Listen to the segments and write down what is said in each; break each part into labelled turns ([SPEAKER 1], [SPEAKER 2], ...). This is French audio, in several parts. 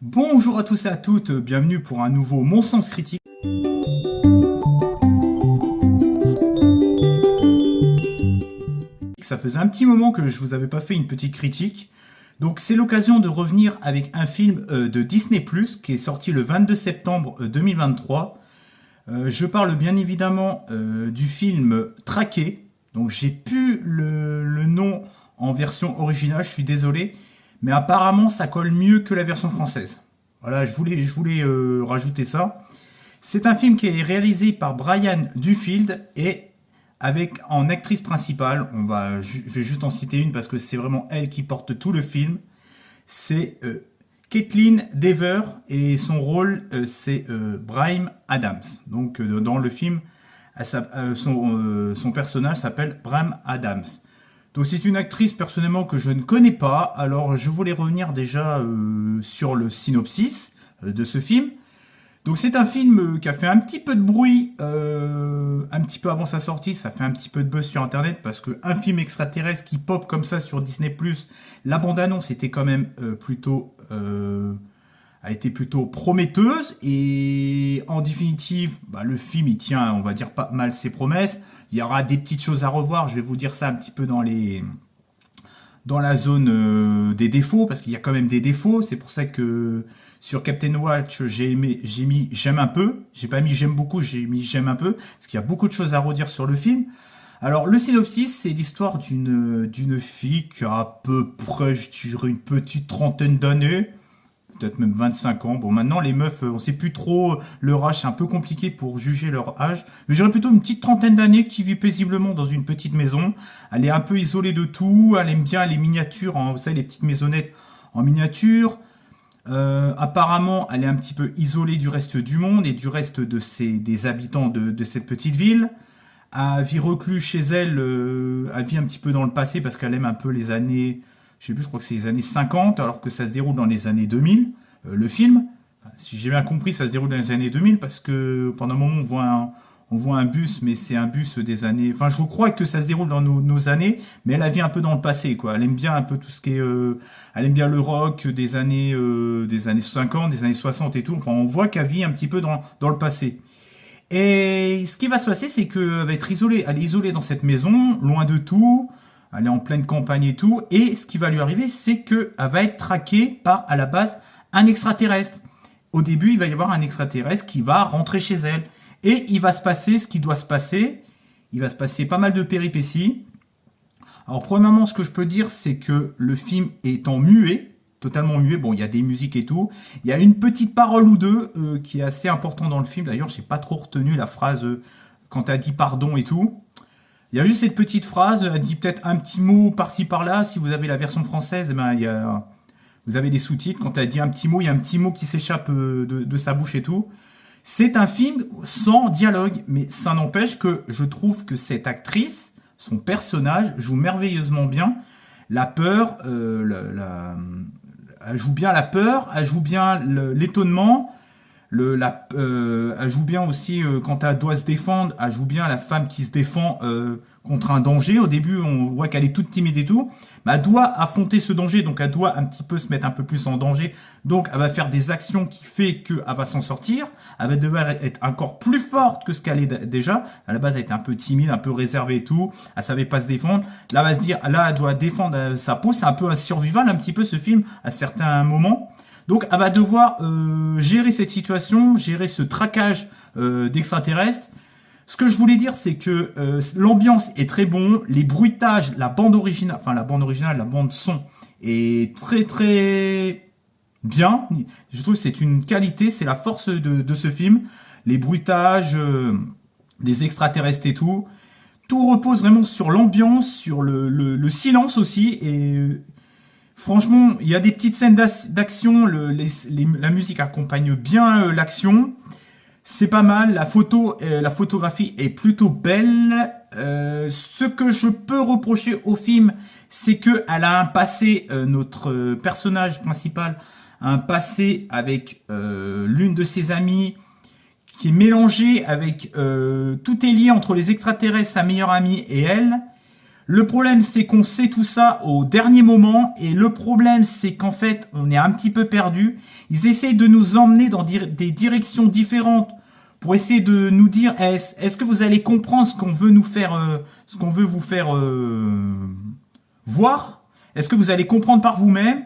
[SPEAKER 1] Bonjour à tous et à toutes, bienvenue pour un nouveau Mon Sens Critique. Ça faisait un petit moment que je vous avais pas fait une petite critique, donc c'est l'occasion de revenir avec un film de Disney+, qui est sorti le 22 septembre 2023. Je parle bien évidemment du film Traqué, donc j'ai plus le nom en version originale, je suis désolé, mais apparemment ça colle mieux que la version française. Voilà, je voulais rajouter ça. C'est un film qui est réalisé par Brian Duffield et avec en actrice principale, je vais juste en citer une parce que c'est vraiment elle qui porte tout le film. C'est Kaitlyn Dever et son rôle c'est Bryan Adams. Donc dans le film, son personnage s'appelle Bryan Adams. Donc c'est une actrice personnellement que je ne connais pas, alors je voulais revenir déjà sur le synopsis de ce film. Donc c'est un film qui a fait un petit peu de bruit un petit peu avant sa sortie, ça fait un petit peu de buzz sur internet parce qu'un film extraterrestre qui pop comme ça sur Disney+, la bande-annonce était quand même a été plutôt prometteuse et en définitive, le film il tient, on va dire, pas mal ses promesses. Il y aura des petites choses à revoir, je vais vous dire ça un petit peu dans la zone des défauts, parce qu'il y a quand même des défauts. C'est pour ça que sur Captain Watch, j'ai mis j'aime un peu. J'ai pas mis j'aime beaucoup, j'ai mis j'aime un peu, parce qu'il y a beaucoup de choses à redire sur le film. Alors le synopsis, c'est l'histoire d'une fille qui a à peu près, je dirais, une petite trentaine d'années. Peut-être même 25 ans. Bon, maintenant, les meufs, on sait plus trop leur âge, c'est un peu compliqué pour juger leur âge. Mais j'aurais plutôt une petite trentaine d'années qui vit paisiblement dans une petite maison. Elle est un peu isolée de tout, elle aime bien les miniatures, hein, vous savez, les petites maisonnettes en miniature. Apparemment, elle est un petit peu isolée du reste du monde et du reste des habitants de cette petite ville. Elle vit reclus chez elle, elle vit un petit peu dans le passé parce qu'elle aime un peu les années... Je sais plus, je crois que c'est les années 50, alors que ça se déroule dans les années 2000, le film. Si j'ai bien compris, ça se déroule dans les années 2000, parce que pendant un moment, on voit un bus, mais c'est un bus des années... Enfin, je crois que ça se déroule dans nos années, mais elle vit un peu dans le passé, quoi. Elle aime bien un peu tout ce qui est... elle aime bien le rock des années 50, des années 60 et tout. Enfin, on voit qu'elle vit un petit peu dans le passé. Et ce qui va se passer, c'est qu'elle va être isolée. Elle est isolée dans cette maison, loin de tout. Elle est en pleine campagne et tout, et ce qui va lui arriver, c'est qu'elle va être traquée par, à la base, un extraterrestre. Au début, il va y avoir un extraterrestre qui va rentrer chez elle, et il va se passer ce qui doit se passer. Il va se passer pas mal de péripéties. Alors, premièrement, ce que je peux dire, c'est que le film est en muet, totalement muet. Bon, il y a des musiques et tout. Il y a une petite parole ou deux qui est assez importante dans le film. D'ailleurs, j'ai pas trop retenu la phrase quand elle dit pardon et tout. Il y a juste cette petite phrase, elle dit peut-être un petit mot par-ci par-là. Si vous avez la version française, vous avez des sous-titres. Quand elle dit un petit mot, il y a un petit mot qui s'échappe de sa bouche et tout. C'est un film sans dialogue, mais ça n'empêche que je trouve que cette actrice, son personnage, joue merveilleusement bien. La peur, elle joue bien la peur, elle joue bien l'étonnement. Elle joue bien aussi quand elle doit se défendre, elle joue bien la femme qui se défend contre un danger. Au début, on voit qu'elle est toute timide et tout, mais elle doit affronter ce danger, donc elle doit un petit peu se mettre un peu plus en danger. Donc elle va faire des actions qui fait qu'elle va s'en sortir. Elle va devoir être encore plus forte que ce qu'elle est déjà. À la base, elle était un peu timide, un peu réservée et tout. Elle savait pas se défendre. Là, elle va se dire, là, elle doit défendre sa peau. C'est un peu un survival, un petit peu ce film à certains moments. Donc, elle va devoir gérer cette situation, gérer ce traquage d'extraterrestres. Ce que je voulais dire, c'est que l'ambiance est très bon, les bruitages, la bande originale, la bande son est très très bien. Je trouve que c'est une qualité, c'est la force de ce film. Les bruitages, des extraterrestres et tout. Tout repose vraiment sur l'ambiance, sur le silence aussi. Et franchement, il y a des petites scènes d'action, la musique accompagne bien l'action. C'est pas mal, la photographie est plutôt belle. Ce que je peux reprocher au film, c'est que elle a un passé, notre personnage principal a un passé avec l'une de ses amies qui est mélangée avec... tout est lié entre les extraterrestres, sa meilleure amie et elle. Le problème, c'est qu'on sait tout ça au dernier moment, et le problème, c'est qu'en fait, on est un petit peu perdu. Ils essayent de nous emmener dans des directions différentes pour essayer de nous dire, est-ce que vous allez comprendre ce qu'on veut nous faire, ce qu'on veut vous faire voir? Est-ce que vous allez comprendre par vous-même?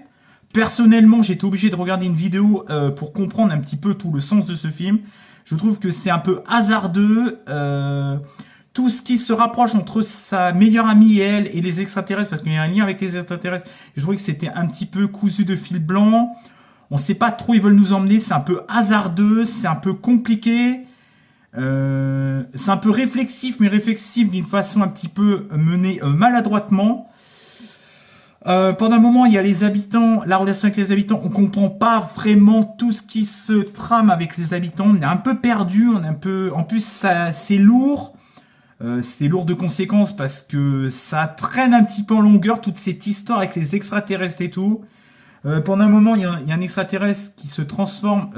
[SPEAKER 1] Personnellement, j'étais obligé de regarder une vidéo pour comprendre un petit peu tout le sens de ce film. Je trouve que c'est un peu hasardeux. Tout ce qui se rapproche entre sa meilleure amie et elle et les extraterrestres, parce qu'il y a un lien avec les extraterrestres, je trouvais que c'était un petit peu cousu de fil blanc. On sait pas trop où ils veulent nous emmener, c'est un peu hasardeux, c'est un peu compliqué. C'est un peu réflexif, mais réflexif d'une façon un petit peu menée maladroitement. Pendant un moment, il y a les habitants, la relation avec les habitants, on comprend pas vraiment tout ce qui se trame avec les habitants, on est un peu perdu, on est un peu, en plus ça, c'est lourd de conséquences parce que ça traîne un petit peu en longueur toute cette histoire avec les extraterrestres et tout. Pendant un moment, il y a un extraterrestre qui se transforme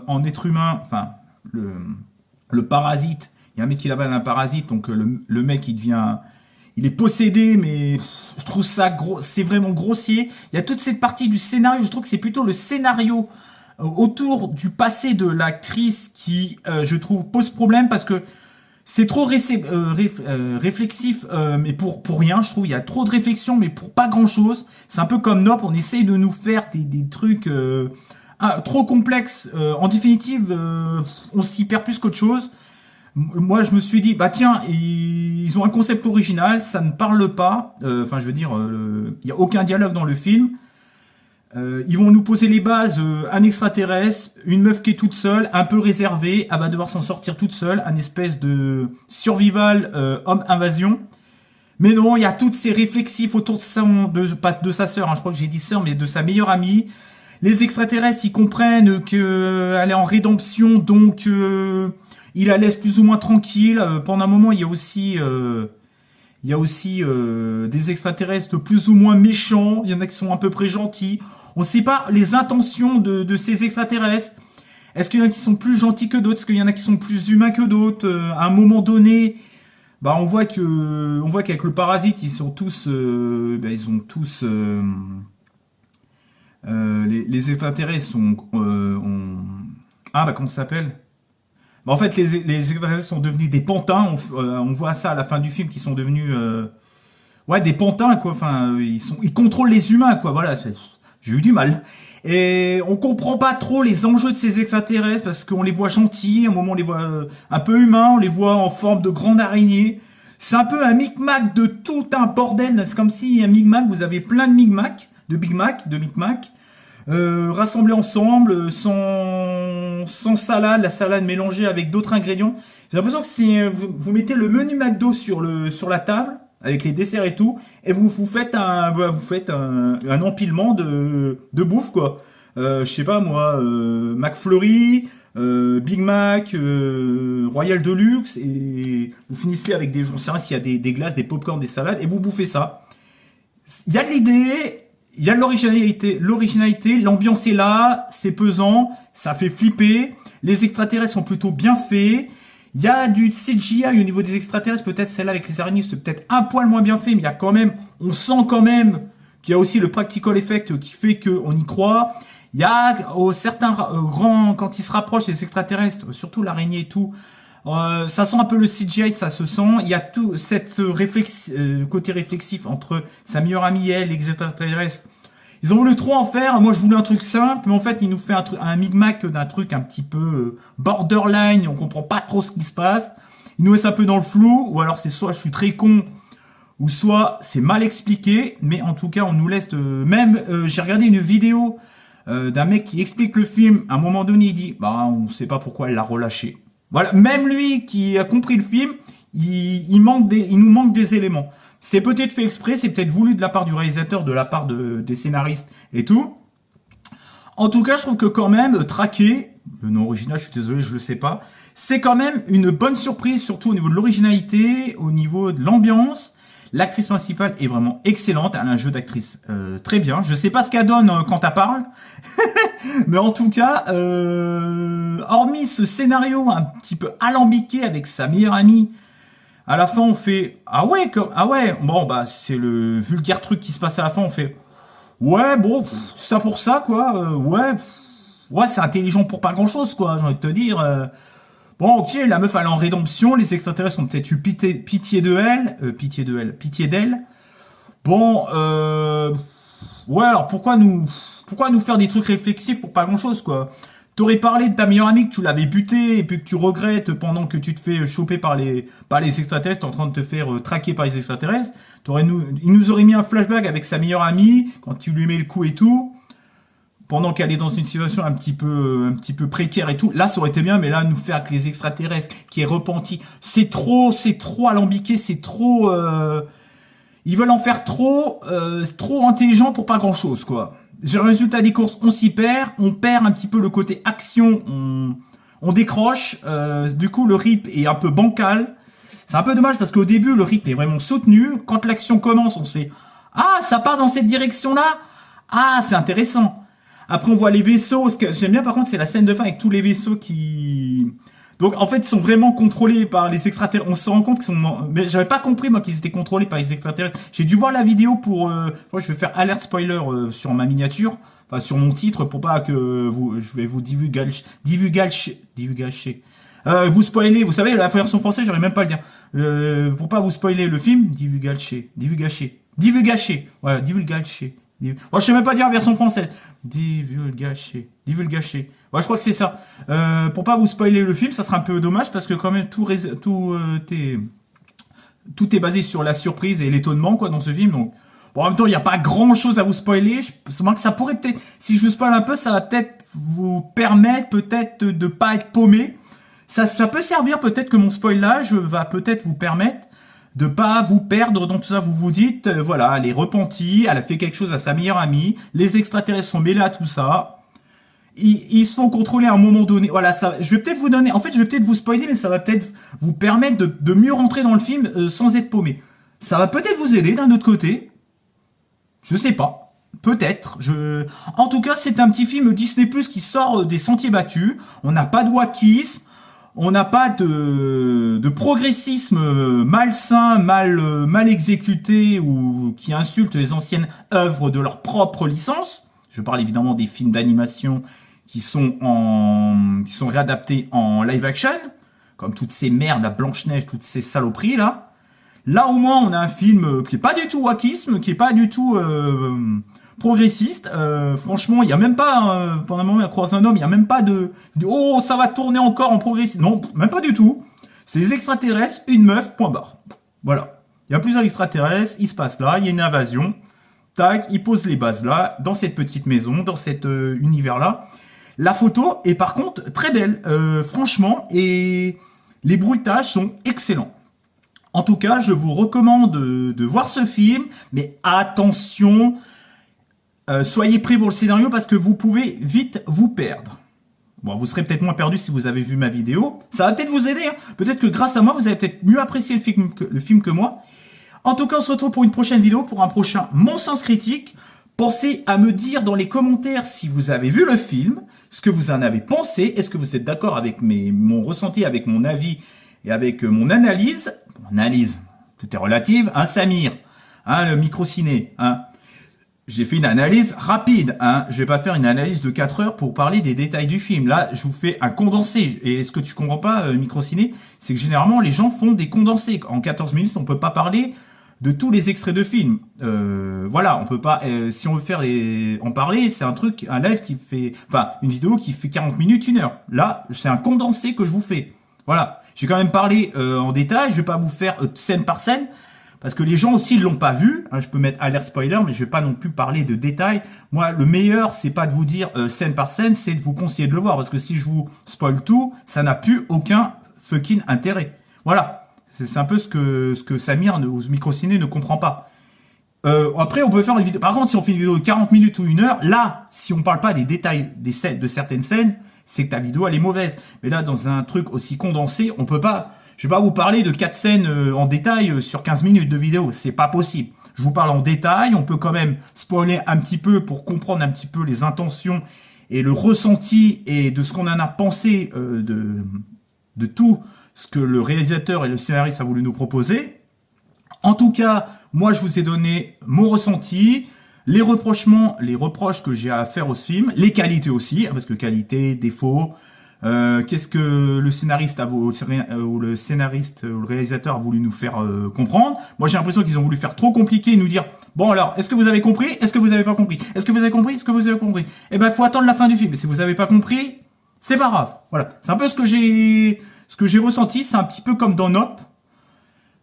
[SPEAKER 1] en être humain, enfin le parasite. Il y a un mec qui avale un parasite, donc le mec il est possédé, mais je trouve ça gros, c'est vraiment grossier. Il y a toute cette partie du scénario, je trouve que c'est plutôt le scénario autour du passé de l'actrice qui, je trouve, pose problème parce que c'est trop réflexif, mais pour rien, je trouve. Il y a trop de réflexion, mais pour pas grand-chose. C'est un peu comme Nope, on essaye de nous faire des trucs trop complexes. En définitive, on s'y perd plus qu'autre chose. Moi, je me suis dit, bah tiens, ils ont un concept original, ça ne parle pas. Enfin, je veux dire, il y a aucun dialogue dans le film. Ils vont nous poser les bases, un extraterrestre, une meuf qui est toute seule, un peu réservée, elle va devoir s'en sortir toute seule, un espèce de survival homme-invasion. Mais non, il y a toutes ces réflexifs autour pas de sa sœur, hein, je crois que j'ai dit sœur, mais de sa meilleure amie. Les extraterrestres, ils comprennent qu'elle est en rédemption, donc il la laisse plus ou moins tranquille. Pendant un moment, il y a aussi des extraterrestres plus ou moins méchants. Il y en a qui sont à peu près gentils. On ne sait pas les intentions de ces extraterrestres. Est-ce qu'il y en a qui sont plus gentils que d'autres? Est-ce qu'il y en a qui sont plus humains que d'autres? À un moment donné, bah on voit qu'avec le parasite, ils sont tous, ils ont tous, les extraterrestres sont, comment ça s'appelle? Bah, en fait, les extraterrestres sont devenus des pantins. On voit ça à la fin du film, qui sont devenus, des pantins quoi. Enfin, ils contrôlent les humains quoi. Voilà, j'ai eu du mal. Et on comprend pas trop les enjeux de ces extraterrestres parce qu'on les voit gentils, à un moment on les voit un peu humains, on les voit en forme de grande araignée. C'est un peu un micmac de tout un bordel. C'est comme si un micmac, vous avez plein de micmac, de micmac. Rassemblés ensemble, sans salade, la salade mélangée avec d'autres ingrédients. J'ai l'impression que vous mettez le menu McDo sur la table avec les desserts et tout, et vous faites un empilement de bouffe quoi. Je sais pas moi, McFlurry, Big Mac, Royal Deluxe, et vous finissez avec j'en sais rien s'il y a des glaces, des popcorn, des salades, et vous bouffez ça. Il y a de l'idée. Il y a de l'originalité, l'ambiance est là, c'est pesant, ça fait flipper, les extraterrestres sont plutôt bien faits, il y a du CGI au niveau des extraterrestres, peut-être celle-là avec les araignées, c'est peut-être un poil moins bien fait, mais il y a quand même, on sent quand même qu'il y a aussi le practical effect qui fait qu'on y croit. Il y a certains grands, quand ils se rapprochent des extraterrestres, surtout l'araignée et tout, ça sent un peu le CGI, ça se sent. Il y a tout cette côté réflexif entre sa meilleure amie et elle, les extraterrestres. Ils ont voulu trop en faire. Moi, je voulais un truc simple, mais en fait, ils nous fait un micmac d'un truc un petit peu borderline. On comprend pas trop ce qui se passe. Ils nous laissent un peu dans le flou, ou alors c'est soit je suis très con, ou soit c'est mal expliqué. Mais en tout cas, on nous laisse. J'ai regardé une vidéo d'un mec qui explique le film. À un moment donné, il dit, on sait pas pourquoi elle l'a relâché. Voilà, même lui qui a compris le film, il nous manque des éléments. C'est peut-être fait exprès, c'est peut-être voulu de la part du réalisateur, de la part des scénaristes et tout. En tout cas, je trouve que quand même, Traqué, le nom original, je suis désolé, je le sais pas, c'est quand même une bonne surprise, surtout au niveau de l'originalité, au niveau de l'ambiance. L'actrice principale est vraiment excellente, elle a un jeu d'actrice très bien. Je sais pas ce qu'elle donne quand elle parle, mais en tout cas, hormis ce scénario un petit peu alambiqué avec sa meilleure amie, À la fin, on fait ah ouais, ah ouais. Bon bah c'est le vulgaire truc qui se passe à la fin. On fait ouais bon, ça pour ça quoi. Ouais, c'est intelligent pour pas grand chose quoi. J'ai envie de te dire. Bon, ok, la meuf elle est en rédemption. Les extraterrestres ont peut-être eu pitié de elle, pitié d'elle. Bon, ouais, alors pourquoi nous faire des trucs réflexifs pour pas grand chose, quoi. T'aurais parlé de ta meilleure amie que tu l'avais buté et puis que tu regrettes pendant que tu te fais choper par les extraterrestres, t'es en train de te faire traquer par les extraterrestres. Il nous aurait mis un flashback avec sa meilleure amie quand tu lui mets le coup et tout, pendant qu'elle est dans une situation un petit peu précaire et tout. Là, ça aurait été bien, mais là, nous faire avec les extraterrestres qui est repenti, c'est trop alambiqué, c'est trop. Ils veulent en faire trop intelligent pour pas grand chose, quoi. J'ai le résultat des courses, on perd un petit peu le côté action, on décroche. Du coup, le rythme est un peu bancal. C'est un peu dommage parce qu'au début, le rythme est vraiment soutenu. Quand l'action commence, on se fait ah, ça part dans cette direction-là. Ah, c'est intéressant. Après, on voit les vaisseaux. Ce que j'aime bien, par contre, c'est la scène de fin avec tous les vaisseaux qui donc en fait ils sont vraiment contrôlés par les extraterrestres. On se rend compte qu'ils sont. Mais j'avais pas compris moi qu'ils étaient contrôlés par les extraterrestres. J'ai dû voir la vidéo pour. Je crois que je vais faire alerte spoiler sur ma miniature, enfin sur mon titre pour pas que je vais vous divulgacher. Vous spoiler. Vous savez la version française j'arrive même pas à le dire. Pour pas vous spoiler le film, divulgacher. Voilà, divulgacher. Moi, je sais même pas dire en version française. Divulgacher. Ouais, je crois que c'est ça. Pour pas vous spoiler le film, ça sera un peu dommage parce que quand même tout est basé sur la surprise et l'étonnement quoi dans ce film. Donc, bon, en même temps, il n'y a pas grand chose à vous spoiler. Ça pourrait peut-être, si je vous spoil un peu, ça va peut-être vous permettre peut-être de pas être paumé. Ça peut servir peut-être que mon spoilage va peut-être vous permettre de pas vous perdre dans tout ça. Vous vous dites, voilà, elle est repentie, elle a fait quelque chose à sa meilleure amie, les extraterrestres sont mêlés à tout ça, ils se font contrôler à un moment donné. Voilà, ça, je vais peut-être vous donner, en fait, je vais peut-être vous spoiler, mais ça va peut-être vous permettre de mieux rentrer dans le film sans être paumé. Ça va peut-être vous aider d'un autre côté. Je sais pas. Peut-être. En tout cas, c'est un petit film Disney Plus qui sort des sentiers battus. On n'a pas de wakisme. On n'a pas de progressisme malsain, mal exécuté ou qui insulte les anciennes œuvres de leur propre licence. Je parle évidemment des films d'animation qui sont réadaptés en live action, comme toutes ces merdes, la Blanche-Neige, toutes ces saloperies là. Là au moins on a un film qui est pas du tout wakisme, qui est pas du tout progressiste. Franchement, il y a même pas pendant un moment il croise un homme, il y a même pas de oh ça va tourner encore en progressiste. Non, même pas du tout. C'est des extraterrestres, une meuf, point barre. Voilà. Il y a plusieurs extraterrestres, il se passe là, il y a une invasion. Tac, ils posent les bases là, dans cette petite maison, dans cet univers là. La photo est par contre très belle, franchement, et les bruitages sont excellents. En tout cas, je vous recommande de voir ce film, mais attention, soyez prêts pour le scénario parce que vous pouvez vite vous perdre. Bon, vous serez peut-être moins perdu si vous avez vu ma vidéo. Ça va peut-être vous aider. Hein. Peut-être que grâce à moi, vous avez peut-être mieux apprécié le film que moi. En tout cas, on se retrouve pour une prochaine vidéo, pour un prochain Mon Sens Critique. Pensez à me dire dans les commentaires si vous avez vu le film, ce que vous en avez pensé. Est-ce que vous êtes d'accord avec mon ressenti, avec mon avis et avec mon analyse. Mon analyse, tout est relative. Hein, Samir, hein, le micro-ciné, hein. J'ai fait une analyse rapide, hein. Je vais pas faire une analyse de 4 heures pour parler des détails du film. Là, je vous fais un condensé. Et ce que tu comprends pas, micro-ciné, c'est que généralement, les gens font des condensés. En 14 minutes, on peut pas parler de tous les extraits de films. Voilà, on peut pas, si on veut en parler, c'est un live qui fait, enfin, une vidéo qui fait 40 minutes, 1 heure. Là, c'est un condensé que je vous fais. Voilà. J'ai quand même parlé en détail, je vais pas vous faire scène par scène, parce que les gens aussi ils l'ont pas vu. Hein, je peux mettre alert spoiler, mais je vais pas non plus parler de détails. Moi, le meilleur, c'est pas de vous dire scène par scène, c'est de vous conseiller de le voir, parce que si je vous spoil tout, ça n'a plus aucun fucking intérêt. Voilà. C'est un peu ce que Samir ou Microciné ne comprend pas. Après, on peut faire une vidéo. Par contre, si on fait une vidéo de 40 minutes ou 1 heure, là, si on parle pas des détails des scènes, de certaines scènes, c'est que ta vidéo, elle est mauvaise. Mais là, dans un truc aussi condensé, on peut pas... Je vais pas vous parler de 4 scènes en détail sur 15 minutes de vidéo. C'est pas possible. Je vous parle en détail. On peut quand même spoiler un petit peu pour comprendre un petit peu les intentions et le ressenti et de ce qu'on en a pensé de tout ce que le réalisateur et le scénariste a voulu nous proposer. En tout cas, moi je vous ai donné mon ressenti, les reproches que j'ai à faire au film, les qualités aussi, parce que qualité, défaut, qu'est-ce que le scénariste ou le scénariste ou le réalisateur a voulu nous faire comprendre. Moi j'ai l'impression qu'ils ont voulu faire trop compliqué et nous dire bon alors est-ce que vous avez compris, est-ce que vous avez pas compris, est-ce que vous avez compris, est-ce que vous avez compris. Eh ben faut attendre la fin du film. Et si vous avez pas compris, c'est pas grave. Voilà, c'est un peu ce que j'ai ressenti. C'est un petit peu comme dans Nope.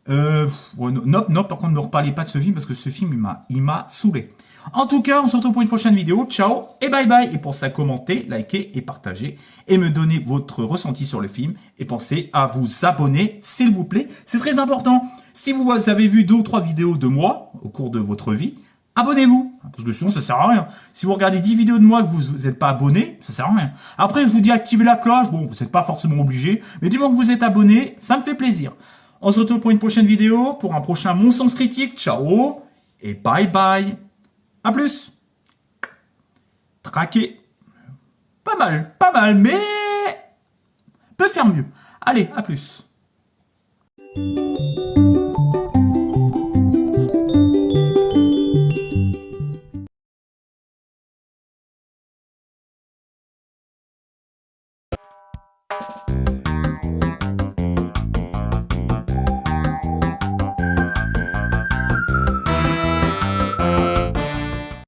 [SPEAKER 1] Nope, par contre, ne me reparlez pas de ce film parce que ce film, il m'a saoulé. En tout cas, on se retrouve pour une prochaine vidéo. Ciao et bye bye. Et pensez à commenter, liker et partager et me donner votre ressenti sur le film. Et pensez à vous abonner, s'il vous plaît. C'est très important. Si vous avez vu 2 ou 3 vidéos de moi au cours de votre vie, abonnez-vous. Parce que sinon, ça sert à rien. Si vous regardez 10 vidéos de moi et que vous n'êtes pas abonné, ça sert à rien. Après, je vous dis activez la cloche. Bon, vous n'êtes pas forcément obligé. Mais du moment que vous êtes abonné, ça me fait plaisir. On se retrouve pour une prochaine vidéo, pour un prochain Mon Sens Critique. Ciao et bye bye. A plus. Traqué. Pas mal, mais peut faire mieux. Allez, à plus.